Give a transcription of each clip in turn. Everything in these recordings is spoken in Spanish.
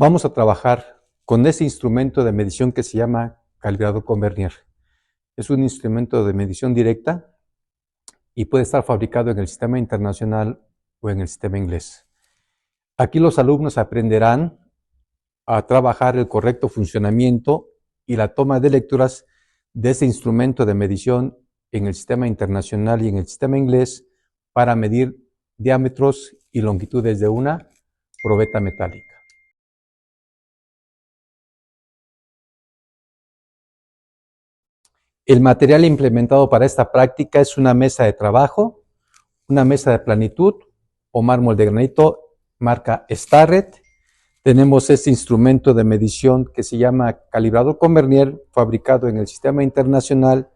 Vamos a trabajar con ese instrumento de medición que se llama calibrador con vernier. Es un instrumento de medición directa y puede estar fabricado en el sistema internacional o en el sistema inglés. Aquí los alumnos aprenderán a trabajar el correcto funcionamiento y la toma de lecturas de ese instrumento de medición en el sistema internacional y en el sistema inglés para medir diámetros y longitudes de una probeta metálica. El material implementado para esta práctica es una mesa de trabajo, una mesa de planitud o mármol de granito marca Starrett. Tenemos este instrumento de medición que se llama calibrador con vernier, fabricado en el sistema internacional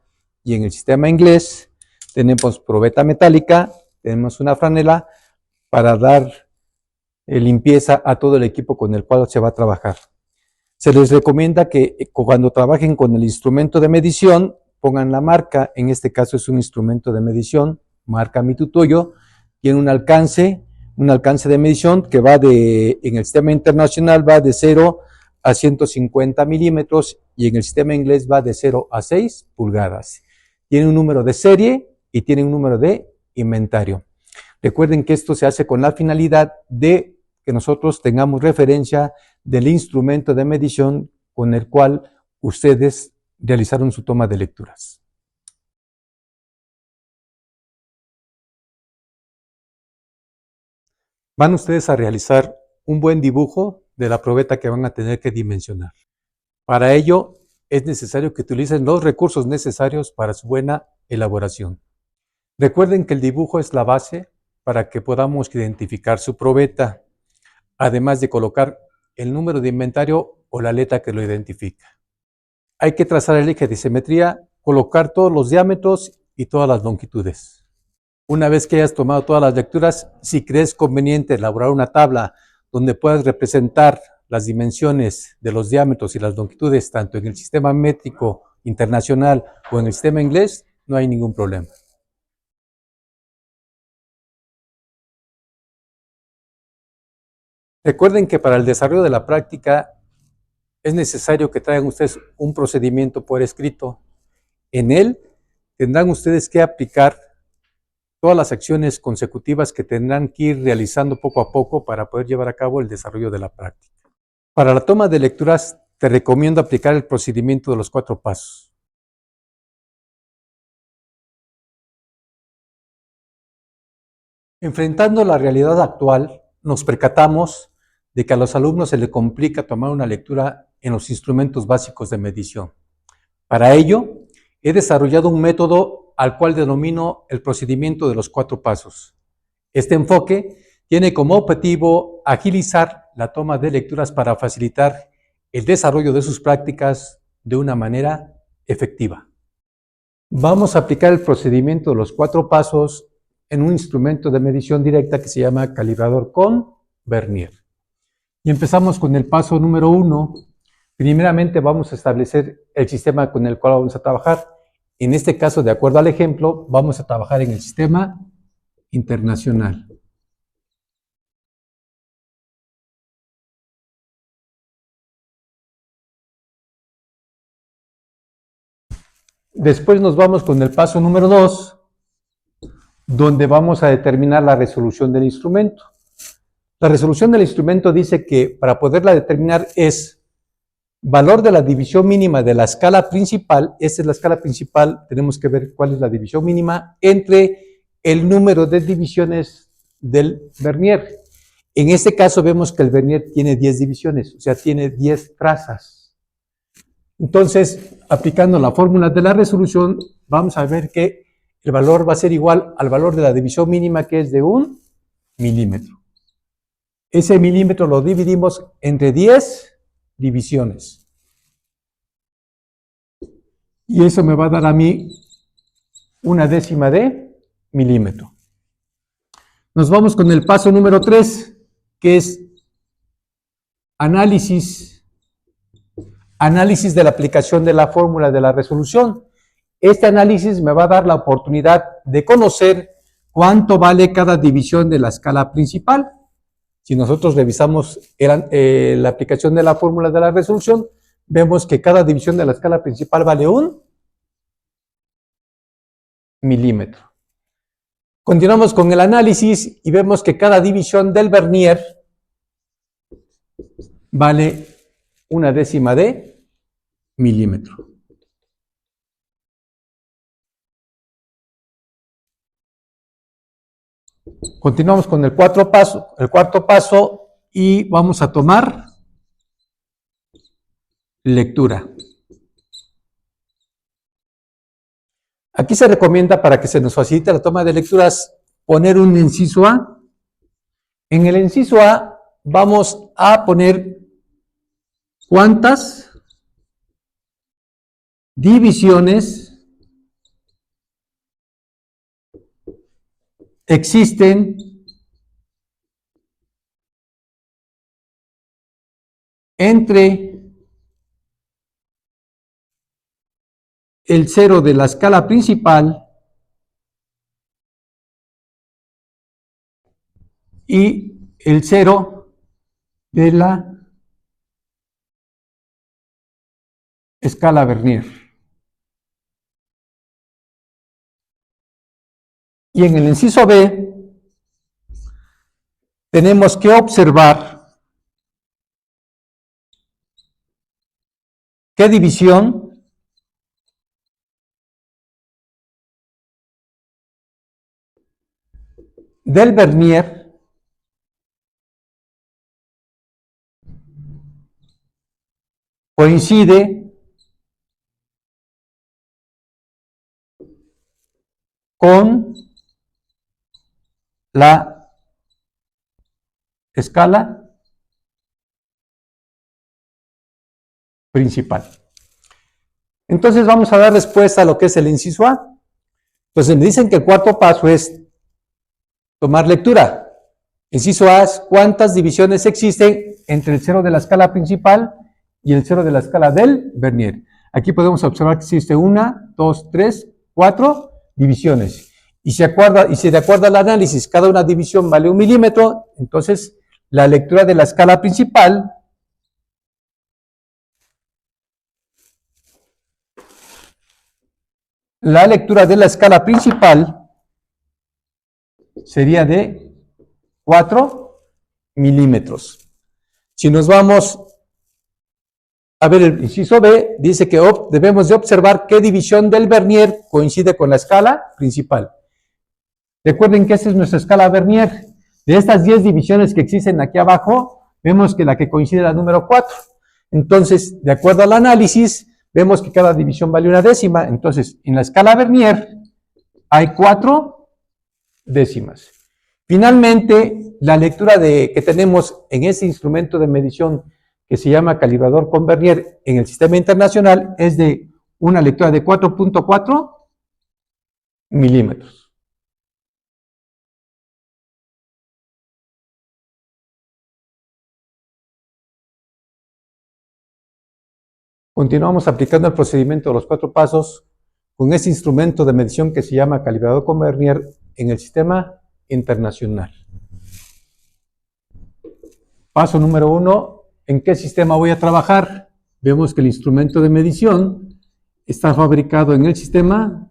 y en el sistema inglés. Tenemos probeta metálica, tenemos una franela para dar limpieza a todo el equipo con el cual se va a trabajar. Se les recomienda que cuando trabajen con el instrumento de medición, pongan la marca, en este caso es un instrumento de medición, marca Mitutoyo, tiene un alcance de medición que va en el sistema internacional va de 0 a 150 milímetros y en el sistema inglés va de 0 a 6 pulgadas. Tiene un número de serie y tiene un número de inventario. Recuerden que esto se hace con la finalidad de que nosotros tengamos referencia del instrumento de medición con el cual ustedes realizaron su toma de lecturas. Van ustedes a realizar un buen dibujo de la probeta que van a tener que dimensionar. Para ello es necesario que utilicen los recursos necesarios para su buena elaboración. Recuerden que el dibujo es la base para que podamos identificar su probeta, además de colocar el número de inventario o la letra que lo identifica. Hay que trazar el eje de simetría, colocar todos los diámetros y todas las longitudes. Una vez que hayas tomado todas las lecturas, si crees conveniente elaborar una tabla donde puedas representar las dimensiones de los diámetros y las longitudes, tanto en el sistema métrico internacional o en el sistema inglés, no hay ningún problema. Recuerden que para el desarrollo de la práctica es necesario que traigan ustedes un procedimiento por escrito. En él tendrán ustedes que aplicar todas las acciones consecutivas que tendrán que ir realizando poco a poco para poder llevar a cabo el desarrollo de la práctica. Para la toma de lecturas te recomiendo aplicar el procedimiento de los 4 pasos. Enfrentando la realidad actual, nos percatamos de que a los alumnos se les complica tomar una lectura en los instrumentos básicos de medición. Para ello, he desarrollado un método al cual denomino el procedimiento de los 4 pasos. Este enfoque tiene como objetivo agilizar la toma de lecturas para facilitar el desarrollo de sus prácticas de una manera efectiva. Vamos a aplicar el procedimiento de los 4 pasos en un instrumento de medición directa que se llama calibrador con vernier. Y empezamos con el paso número 1. Primeramente vamos a establecer el sistema con el cual vamos a trabajar. En este caso, de acuerdo al ejemplo, vamos a trabajar en el sistema internacional. Después nos vamos con el paso número 2, donde vamos a determinar la resolución del instrumento. La resolución del instrumento dice que para poderla determinar es valor de la división mínima de la escala principal. Esta es la escala principal, tenemos que ver cuál es la división mínima entre el número de divisiones del vernier. En este caso vemos que el vernier tiene 10 divisiones, o sea, tiene 10 trazas. Entonces, aplicando la fórmula de la resolución, vamos a ver que el valor va a ser igual al valor de la división mínima, que es de 1 milímetro. Ese milímetro lo dividimos entre 10 divisiones. Y eso me va a dar a mí 1/10 de milímetro. Nos vamos con el paso número 3, que es análisis de la aplicación de la fórmula de la resolución. Este análisis me va a dar la oportunidad de conocer cuánto vale cada división de la escala principal. Si nosotros revisamos la aplicación de la fórmula de la resolución, vemos que cada división de la escala principal vale 1 milímetro. Continuamos con el análisis y vemos que cada división del vernier vale 1/10 de milímetro. Continuamos con el cuarto paso y vamos a tomar lectura. Aquí se recomienda, para que se nos facilite la toma de lecturas, poner un inciso A. En el inciso A vamos a poner cuántas divisiones existen entre el 0 de la escala principal y el 0 de la escala vernier. Y en el inciso B tenemos que observar qué división del vernier coincide con la escala principal. Entonces vamos a dar respuesta a lo que es el inciso A. Entonces me dicen que el cuarto paso es tomar lectura. Inciso A es cuántas divisiones existen entre el 0 de la escala principal y el 0 de la escala del vernier. Aquí podemos observar que existe 1, 2, 3, 4 divisiones. Y si de acuerdo al análisis cada una división vale 1 milímetro, entonces la lectura de la escala principal sería de 4 milímetros. Si nos vamos a ver el inciso B, dice que debemos de observar qué división del vernier coincide con la escala principal. Recuerden que esta es nuestra escala vernier. De estas 10 divisiones que existen aquí abajo, vemos que la que coincide es la número 4. Entonces, de acuerdo al análisis, vemos que cada división vale 1/10. Entonces, en la escala vernier hay 4 décimas. Finalmente, la lectura que tenemos en este instrumento de medición que se llama calibrador con vernier en el sistema internacional es de una lectura de 4.4 milímetros. Continuamos aplicando el procedimiento de los 4 pasos con este instrumento de medición que se llama calibrador con vernier en el sistema internacional. Paso número 1, ¿en qué sistema voy a trabajar? Vemos que el instrumento de medición está fabricado en el sistema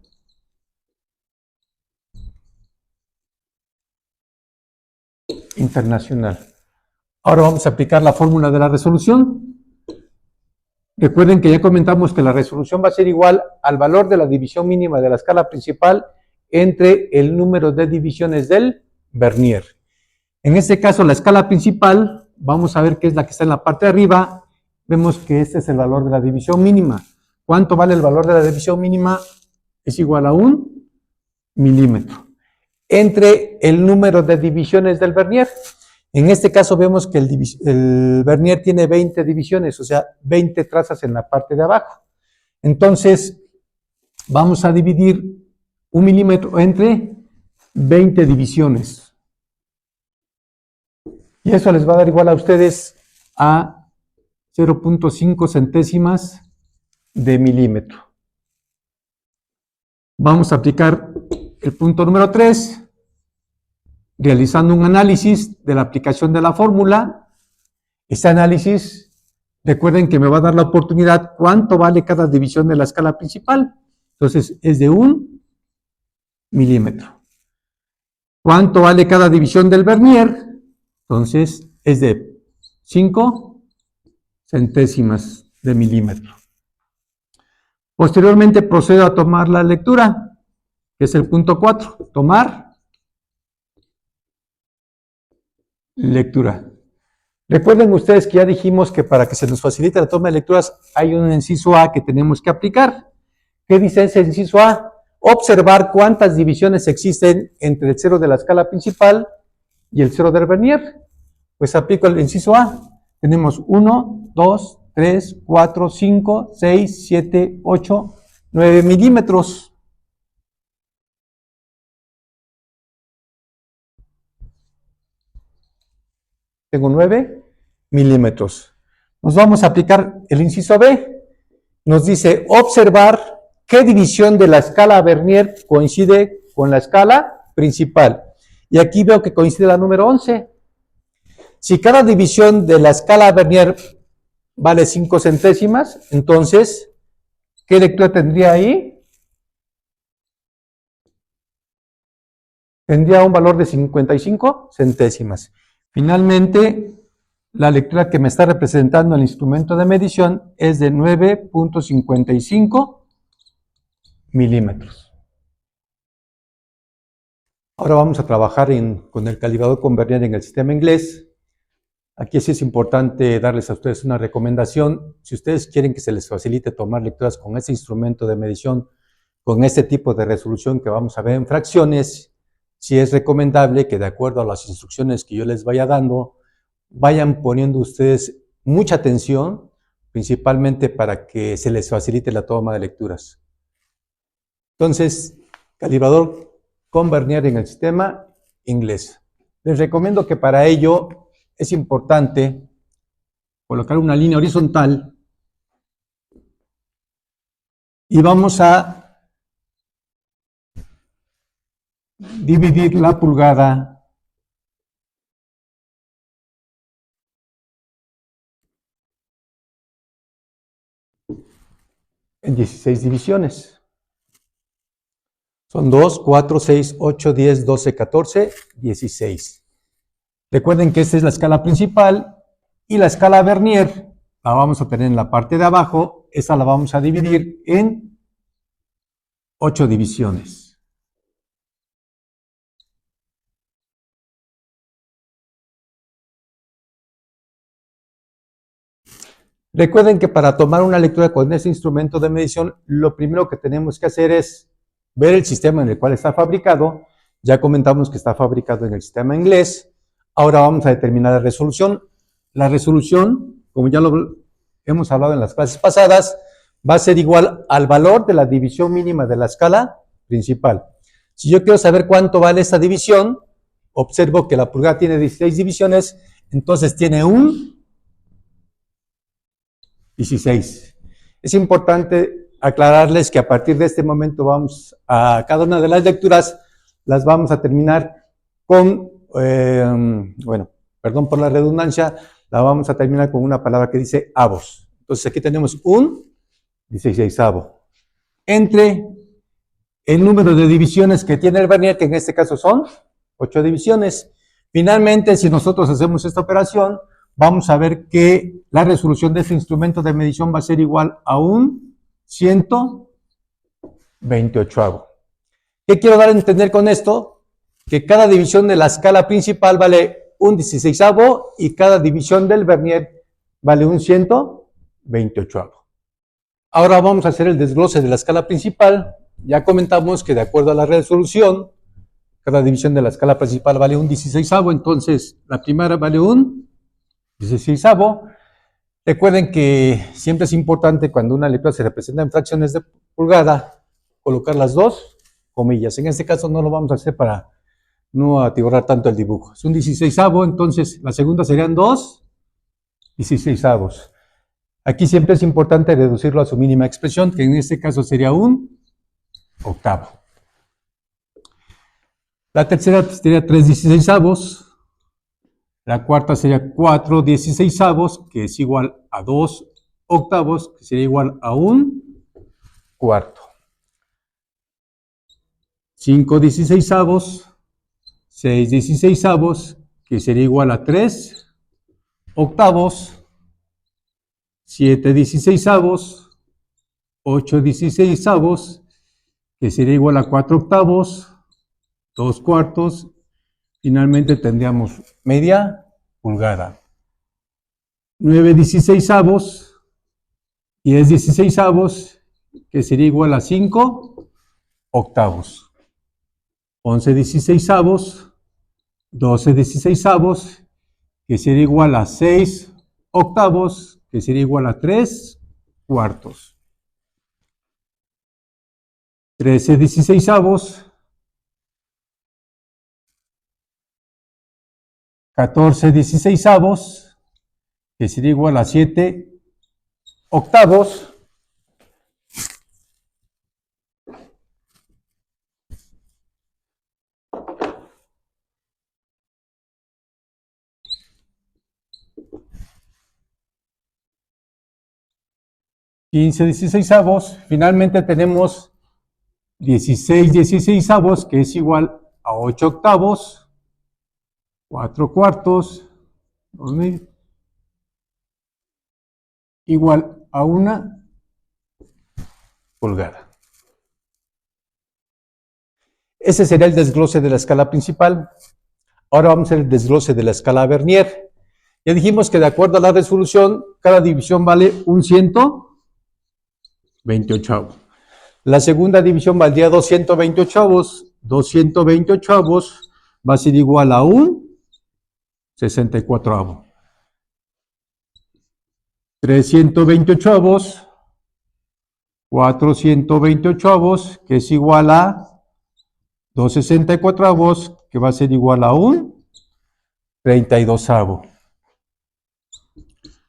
internacional. Ahora vamos a aplicar la fórmula de la resolución. Recuerden que ya comentamos que la resolución va a ser igual al valor de la división mínima de la escala principal entre el número de divisiones del vernier. En este caso, la escala principal, vamos a ver qué es la que está en la parte de arriba. Vemos que este es el valor de la división mínima. ¿Cuánto vale el valor de la división mínima? Es igual a 1 milímetro. Entre el número de divisiones del vernier. En este caso vemos que el vernier tiene 20 divisiones, o sea, 20 trazas en la parte de abajo. Entonces, vamos a dividir 1 milímetro entre 20 divisiones. Y eso les va a dar igual a ustedes a 0.5 centésimas de milímetro. Vamos a aplicar el punto número 3. realizando un análisis de la aplicación de la fórmula. Ese análisis, recuerden que me va a dar la oportunidad cuánto vale cada división de la escala principal. Entonces, es de 1 milímetro. ¿Cuánto vale cada división del vernier? Entonces, es de 5 centésimas de milímetro. Posteriormente procedo a tomar la lectura, que es el punto 4. Tomar lectura. Recuerden ustedes que ya dijimos que para que se nos facilite la toma de lecturas hay un inciso A que tenemos que aplicar. ¿Qué dice ese inciso A? Observar cuántas divisiones existen entre el 0 de la escala principal y el 0 del vernier. Pues aplico el inciso A. Tenemos 1, 2, 3, 4, 5, 6, 7, 8, 9 milímetros. Tengo 9 milímetros. Nos vamos a aplicar el inciso B. Nos dice observar qué división de la escala vernier coincide con la escala principal. Y aquí veo que coincide la número 11. Si cada división de la escala vernier vale 5 centésimas, entonces, ¿qué lectura tendría ahí? Tendría un valor de 55 centésimas. Finalmente, la lectura que me está representando el instrumento de medición es de 9.55 milímetros. Ahora vamos a trabajar con el calibrador con vernier en el sistema inglés. Aquí sí es importante darles a ustedes una recomendación. Si ustedes quieren que se les facilite tomar lecturas con este instrumento de medición, con este tipo de resolución que vamos a ver en fracciones, sí es recomendable que de acuerdo a las instrucciones que yo les vaya dando, vayan poniendo ustedes mucha atención, principalmente para que se les facilite la toma de lecturas. Entonces, calibrador con vernier en el sistema inglés. Les recomiendo que para ello es importante colocar una línea horizontal y vamos a dividir la pulgada en 16 divisiones. Son 2, 4, 6, 8, 10, 12, 14, 16. Recuerden que esta es la escala principal y la escala vernier la vamos a tener en la parte de abajo. Esa la vamos a dividir en 8 divisiones. Recuerden que para tomar una lectura con este instrumento de medición, lo primero que tenemos que hacer es ver el sistema en el cual está fabricado. Ya comentamos que está fabricado en el sistema inglés. Ahora vamos a determinar la resolución. La resolución, como ya lo hemos hablado en las clases pasadas, va a ser igual al valor de la división mínima de la escala principal. Si yo quiero saber cuánto vale esta división, observo que la pulgada tiene 16 divisiones, entonces tiene un 16. Es importante aclararles que a partir de este momento vamos a cada una de las lecturas, las vamos a terminar con, bueno, perdón por la redundancia, la vamos a terminar con una palabra que dice avos. Entonces aquí tenemos un 16avo entre el número de divisiones que tiene el vernier, que en este caso son 8 divisiones. Finalmente, si nosotros hacemos esta operación, vamos a ver que la resolución de este instrumento de medición va a ser igual a un 128avo. ¿Qué quiero dar a entender con esto? Que cada división de la escala principal vale un 16avo y cada división del vernier vale un 128avo. Ahora vamos a hacer el desglose de la escala principal. Ya comentamos que de acuerdo a la resolución, cada división de la escala principal vale un 16avo, entonces la primera vale un 16avo. Recuerden que siempre es importante cuando una lectura se representa en fracciones de pulgada, colocar las dos comillas. En este caso no lo vamos a hacer para no atiborrar tanto el dibujo. Es un 16avo, entonces la segunda serían 2 16avos. Aquí siempre es importante reducirlo a su mínima expresión, que en este caso sería un octavo. La tercera sería 3/16. La cuarta sería 4/16, que es igual a 2/8, que sería igual a 1/4. 5/16, 6/16, que sería igual a 3/8. 7/16, 8/16, que sería igual a 4/8, 2/4. Finalmente tendríamos media pulgada. 9/16, 10/16, que sería igual a 5/8. 11/16, 12/16, que sería igual a 6/8, que sería igual a 3/4. 13/16, 14/16, que sería igual a 7/8. 15/16, finalmente tenemos 16/16, que es igual a 8/8, 4/4, igual a 1 pulgada. Ese sería el desglose de la escala principal. Ahora vamos a hacer el desglose de la escala Vernier. Ya dijimos que de acuerdo a la resolución, cada división vale 1/128. La segunda división valdría 2/128. 2/128 va a ser igual a 1/64. 3/128, 4/128, que es igual a 2/64, que va a ser igual a 1/32.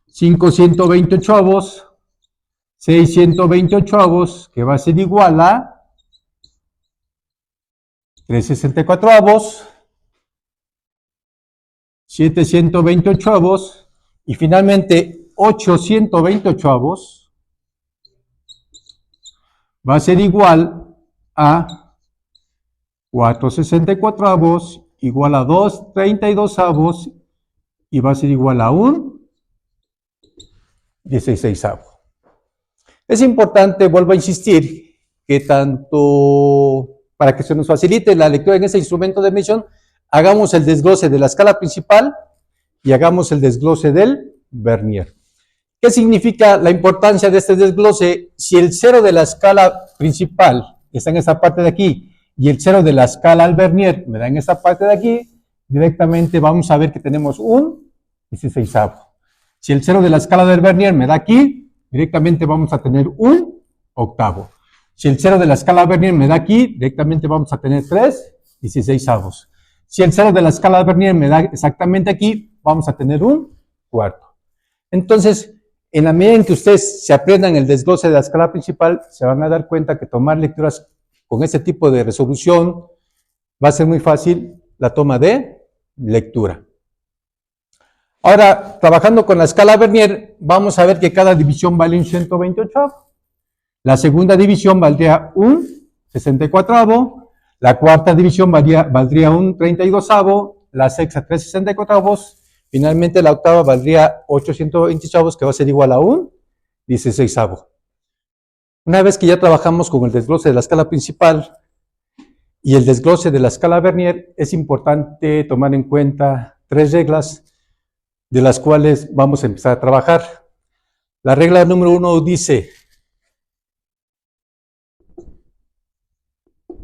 5/128, 6/128, que va a ser igual a 3/64, 7/128 y finalmente 8/128 va a ser igual a 4/64 igual a 2/32 y va a ser igual a 1/16. Es importante, vuelvo a insistir, que tanto para que se nos facilite la lectura en ese instrumento de medición, hagamos el desglose de la escala principal y hagamos el desglose del Vernier. ¿Qué significa la importancia de este desglose? Si el cero de la escala principal está en esta parte de aquí y el cero de la escala al Vernier me da en esta parte de aquí, directamente vamos a ver que tenemos 1/16. Si el cero de la escala del Vernier me da aquí, directamente vamos a tener 1/8. Si el cero de la escala Vernier me da aquí, directamente vamos a tener 3/16. Si el cero de la escala Vernier me da exactamente aquí, vamos a tener 1/4. Entonces, en la medida en que ustedes se aprendan el desglose de la escala principal, se van a dar cuenta que tomar lecturas con este tipo de resolución va a ser muy fácil la toma de lectura. Ahora, trabajando con la escala Vernier, vamos a ver que cada división vale 1/128. La segunda división valdría 1/64. La cuarta división valdría 1/32. La sexta 3/64. Finalmente la octava valdría 8/128, que va a ser igual a 1/16. Una vez que ya trabajamos con el desglose de la escala principal y el desglose de la escala Vernier, es importante tomar en cuenta 3 reglas de las cuales vamos a empezar a trabajar. La regla número 1 dice: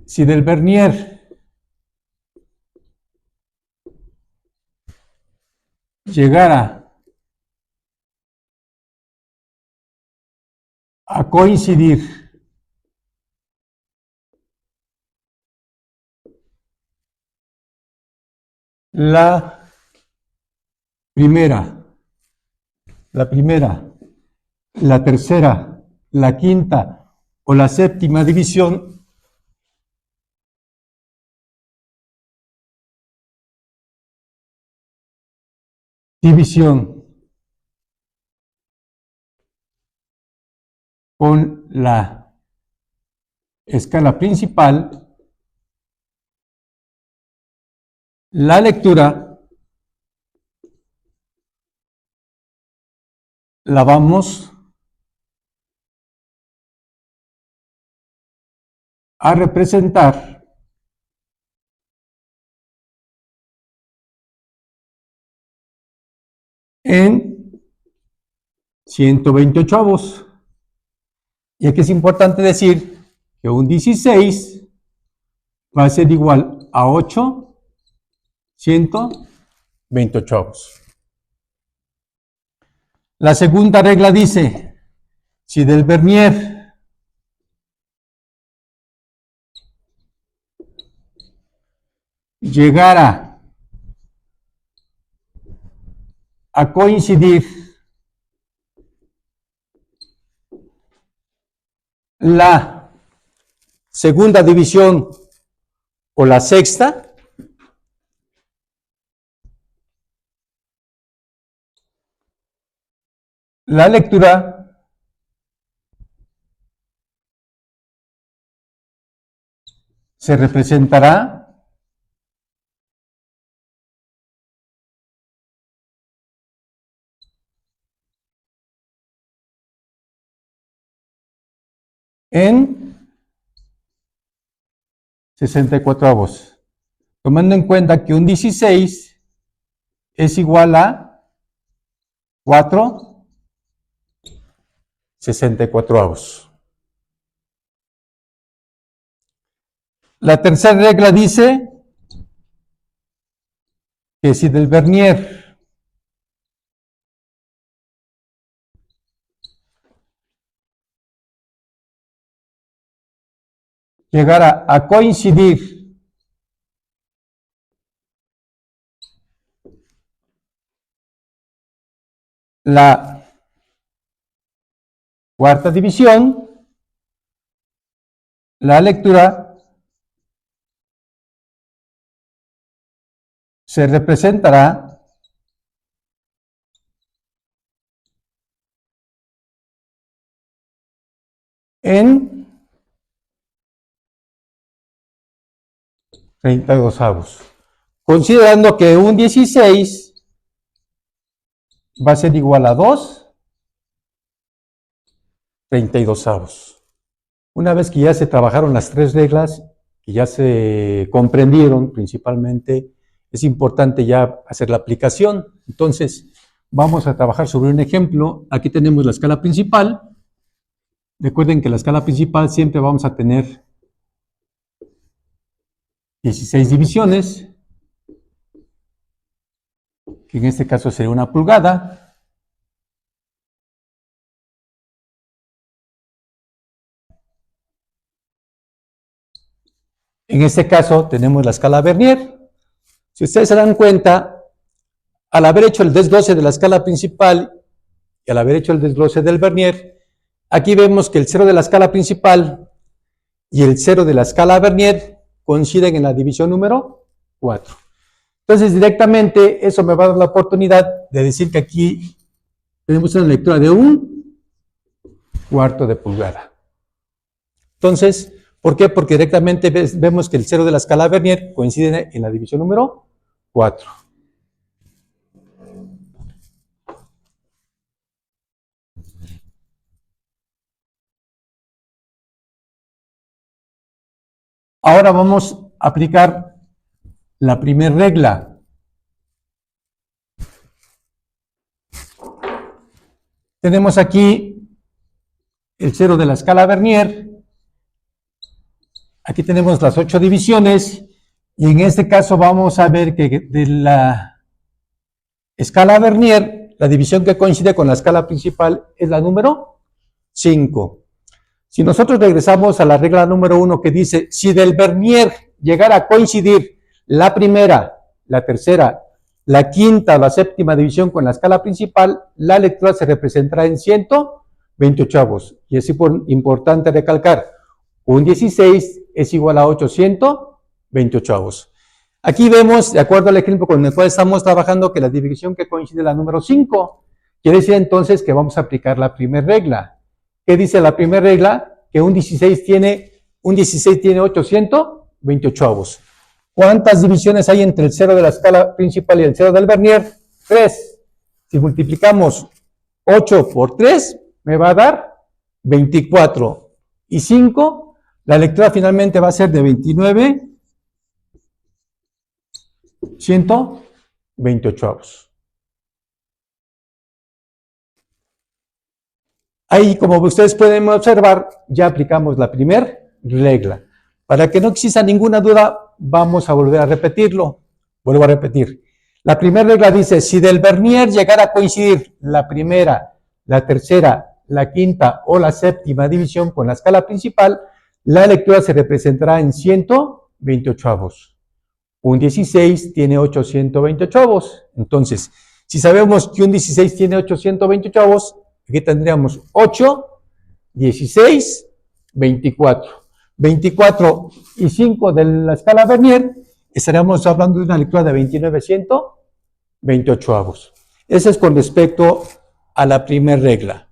si del Vernier llegara a coincidir la primera, la tercera, la quinta o la séptima división, división con la escala principal, la lectura la vamos a representar en 128avos. Y aquí es importante decir que un 16 va a ser igual a 8 128avos. La segunda regla dice, si del vernier llegara a coincidir la segunda división o la sexta, la lectura se representará en 64avos, tomando en cuenta que un 16 es igual a 4 64avos. La tercera regla dice que si del vernier llegara a coincidir la cuarta división, la lectura se representará en 32avos, considerando que un 16 va a ser igual a 2 32avos. Una vez que ya se trabajaron las tres reglas, que ya se comprendieron principalmente, es importante ya hacer la aplicación. Entonces, vamos a trabajar sobre un ejemplo. Aquí tenemos la escala principal. Recuerden que la escala principal siempre vamos a tener 16 divisiones, que en este caso sería una pulgada. En este caso tenemos la escala Vernier. Si ustedes se dan cuenta, al haber hecho el desglose de la escala principal y al haber hecho el desglose del Vernier, aquí vemos que el 0 de la escala principal y el 0 de la escala Vernier coinciden en la división número 4. Entonces, directamente, eso me va a dar la oportunidad de decir que aquí tenemos una lectura de 1/4 de pulgada. Entonces, ¿por qué? Porque directamente vemos que el 0 de la escala Vernier coincide en la división número 4. Ahora vamos a aplicar la primera regla. Tenemos aquí el 0 de la escala Vernier. Aquí tenemos las 8 divisiones. Y en este caso vamos a ver que de la escala Vernier, la división que coincide con la escala principal es la número 5. Si nosotros regresamos a la regla número 1 que dice, si del Vernier llegara a coincidir la primera, la tercera, la quinta o la séptima división con la escala principal, la lectura se representará en 128avos. Y es importante recalcar, un 16 es igual a 828avos. Aquí vemos, de acuerdo al ejemplo con el cual estamos trabajando, que la división que coincide es la número 5. Quiere decir entonces que vamos a aplicar la primera regla. ¿Qué dice la primera regla? Que un 16 tiene 828avos. ¿Cuántas divisiones hay entre el 0 de la escala principal y el 0 del vernier? 3. Si multiplicamos 8 por 3, me va a dar 24. Y 5, la lectura finalmente va a ser de 29 128avos. Ahí, como ustedes pueden observar, ya aplicamos la primera regla. Para que no exista ninguna duda, vamos a volver a repetirlo. Vuelvo a repetir. La primera regla dice, si del vernier llegara a coincidir la primera, la tercera, la quinta o la séptima división con la escala principal, la lectura se representará en 128avos. Un 16 tiene 828avos. Entonces, si sabemos que un 16 tiene 828avos, aquí tendríamos 8, 16, 24. 24 y 5 de la escala vernier, estaríamos hablando de una lectura de 29 128avos. Ese es con respecto a la primera regla.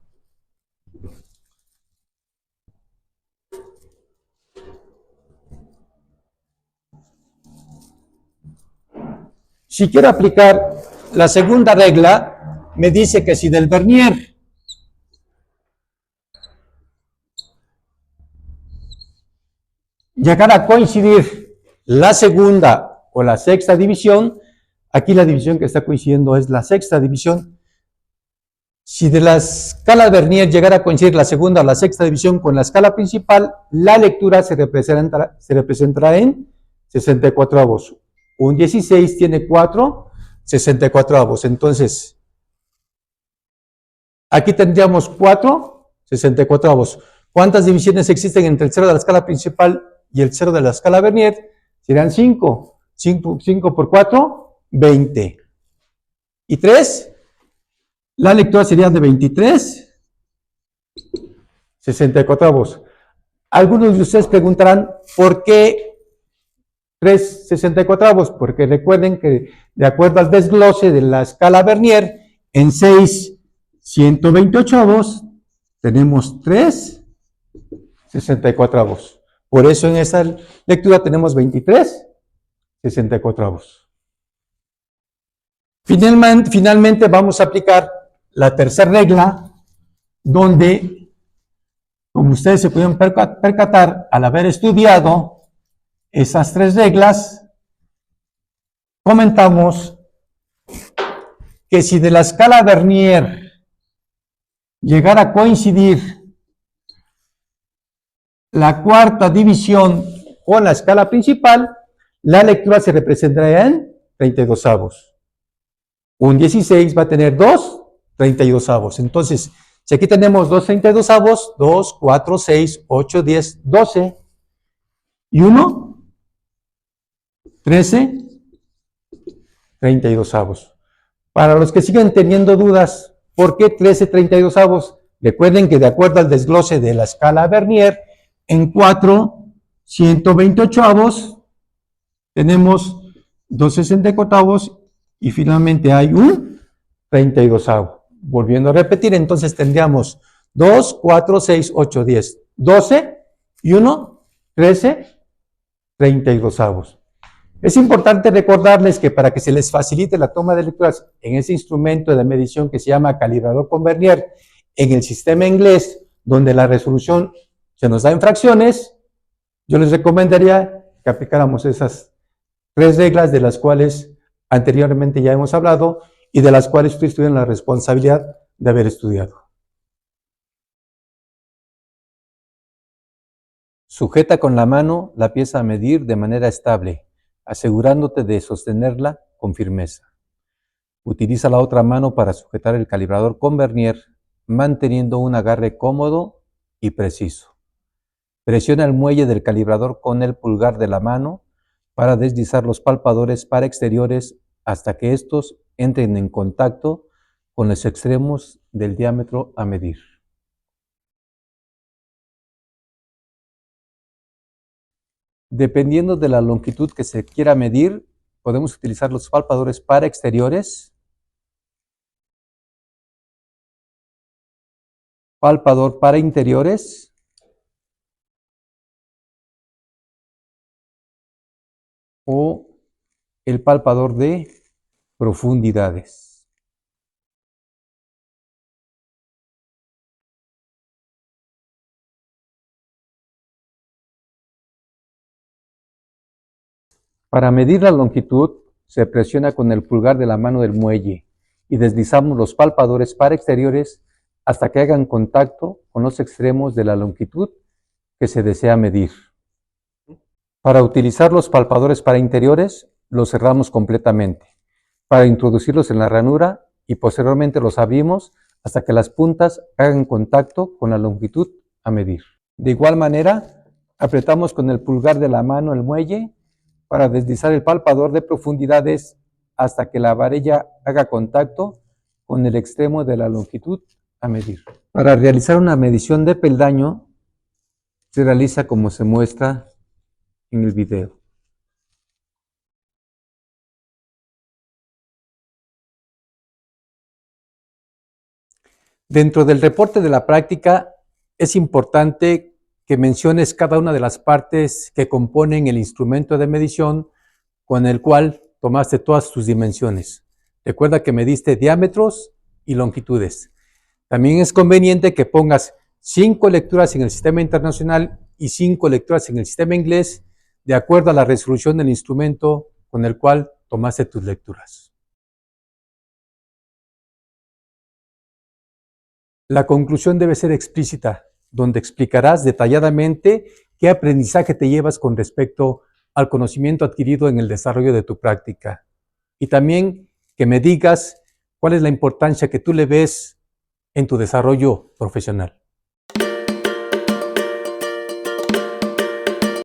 Si quiero aplicar la segunda regla, me dice que si del vernier llegara a coincidir la segunda o la sexta división, aquí la división que está coincidiendo es la sexta división. Si de la escala vernier llegara a coincidir la segunda o la sexta división con la escala principal, la lectura se representará en 64avos. Un 16 tiene 4, 64avos. Entonces, aquí tendríamos 4, 64avos. ¿Cuántas divisiones existen entre el 0 de la escala principal y el 0 de la escala vernier? Serán 5. 5 por 4, 20. Y 3, la lectura sería de 23, 64avos. Algunos de ustedes preguntarán, ¿por qué 3 64avos? Porque recuerden que de acuerdo al desglose de la escala vernier, en 6 128avos tenemos 3 64avos. Por eso en esa lectura tenemos 23 64avos. Finalmente vamos a aplicar la tercera regla, donde, como ustedes se pudieron percatar al haber estudiado esas tres reglas, comentamos que si de la escala vernier llegara a coincidir la cuarta división con la escala principal, la lectura se representará en 32avos. Un 16 va a tener 2 32avos. Entonces, si aquí tenemos 2 32avos, 2, 4, 6, 8, 10, 12 y 1, 13, 32avos. Para los que siguen teniendo dudas, ¿por qué 13 32avos? Recuerden que de acuerdo al desglose de la escala vernier, en 4 128avos tenemos 2 64avos y finalmente hay un 32avo. Volviendo a repetir, entonces tendríamos 2, 4, 6, 8, 10, 12 y 1, 13, 32avos. Es importante recordarles que para que se les facilite la toma de lecturas en ese instrumento de medición que se llama calibrador con vernier, en el sistema inglés, donde la resolución se nos da en fracciones, yo les recomendaría que aplicáramos esas tres reglas de las cuales anteriormente ya hemos hablado y de las cuales ustedes tuvieron la responsabilidad de haber estudiado. Sujeta con la mano la pieza a medir de manera estable, asegurándote de sostenerla con firmeza. Utiliza la otra mano para sujetar el calibrador con vernier, manteniendo un agarre cómodo y preciso. Presiona el muelle del calibrador con el pulgar de la mano para deslizar los palpadores para exteriores hasta que estos entren en contacto con los extremos del diámetro a medir. Dependiendo de la longitud que se quiera medir, podemos utilizar los palpadores para exteriores, palpador para interiores, o el palpador de profundidades. Para medir la longitud, se presiona con el pulgar de la mano del muelle y deslizamos los palpadores para exteriores hasta que hagan contacto con los extremos de la longitud que se desea medir. Para utilizar los palpadores para interiores, los cerramos completamente, para introducirlos en la ranura y posteriormente los abrimos hasta que las puntas hagan contacto con la longitud a medir. De igual manera, apretamos con el pulgar de la mano el muelle para deslizar el palpador de profundidades hasta que la varilla haga contacto con el extremo de la longitud a medir. Para realizar una medición de peldaño, se realiza como se muestra en el video. Dentro del reporte de la práctica, es importante que menciones cada una de las partes que componen el instrumento de medición con el cual tomaste todas tus dimensiones. Recuerda que mediste diámetros y longitudes. También es conveniente que pongas 5 lecturas en el sistema internacional y 5 lecturas en el sistema inglés, de acuerdo a la resolución del instrumento con el cual tomaste tus lecturas. La conclusión debe ser explícita, donde explicarás detalladamente qué aprendizaje te llevas con respecto al conocimiento adquirido en el desarrollo de tu práctica. Y también que me digas cuál es la importancia que tú le ves en tu desarrollo profesional.